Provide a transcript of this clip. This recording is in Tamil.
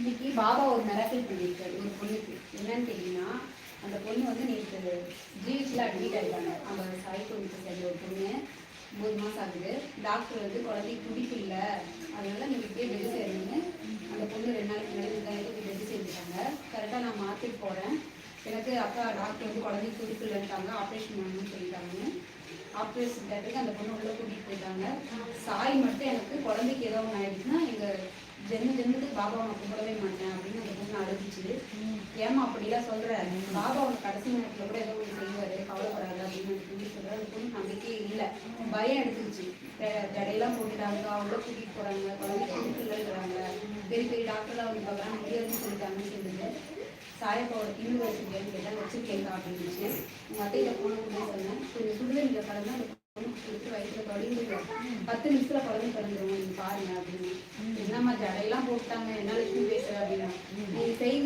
இன்னைக்கு பாபா ஒரு மிராக்கிள் பண்ணியிருக்காரு ஒரு பொண்ணுக்கு. என்னன்னு கேட்டீங்கன்னா, அந்த பொண்ணு வந்து நேற்று ஜிஹெச்ல அட்மிட் ஆகிட்டாங்க. அவங்க சாய் கோவிலுக்கு சேர்ந்த ஒரு பொண்ணு 9 மாதம் ஆகுது. டாக்டர் வந்து குழந்தைக்கு துடிப்பு இல்லை, அதனால நீங்கள் இப்படியே பெட் சேரணும்னு அந்த பொண்ணு 2 நாளைக்கு முன்னாடி எடுத்து பெட் சேர்ந்துட்டாங்க. கரெக்டாக நான் மார்க்கெட் போகிறேன். எனக்கு அப்பா டாக்டர் வந்து குழந்தைக்கு துடிப்பு இல்லைன்ட்டாங்க, ஆப்ரேஷன் பண்ணணும்னு சொல்லிட்டாங்கன்னு ஆப்ரேஷன் தேட்டருக்கு அந்த பொண்ணு உள்ள கூட்டிகிட்டு போயிட்டாங்க. சாய் மட்டும் எனக்கு குழந்தைக்கு ஏதோ ஒன்று ஆயிடுச்சுன்னா எங்கள் ஜென்மத்துக்கு பாபா உனக்கு கும்பிடவே மாட்டேன் அப்படின்னு அந்த பொண்ணு அழுதுச்சு. ஏமா அப்படிலாம் சொல்ற, பாபா உனக்கு கடைசி நேரத்தில் கூட ஏதோ ஒன்று செய்வாரு, கவலைப்படாது அப்படின்னு சொல்லி சொல்ற. அந்த பொண்ணு நம்பிக்கையே இல்லை, பயம் எடுத்துருச்சு. ஜடையெல்லாம் போட்டுட்டாங்க, அவ்வளோ கூட்டிகிட்டு போகிறாங்க, குழந்தை கூட்டிட்டுறாங்க, பெரிய பெரிய டாக்டர்லாம் வந்து பார்க்குறாங்க, முடியாதுன்னு சொல்லிட்டாங்கன்னு சொல்லுது. சாயப்பாவோட தின்னு வச்சுருக்கேன்னு கேட்டால் வச்சுருக்கேங்க அப்படின்னுச்சு. உங்கள் அத்தையில போனோம்னு சொன்னேன். கொஞ்சம் சுடுதண்ணியில் கலந்து அந்த பொண்ணு கொடுத்து வயிற்றுல தொடங்கி 10 நிமிஷத்தில் குழந்தை பிறந்துடும், நீங்கள் பாருங்க அப்படின்னு. என்னம்மா ஜடையெல்லாம் போட்டாங்க, என்ன லட்சுமி பேசுகிற அப்படின்னா, நீங்கள் செய்யுங்க.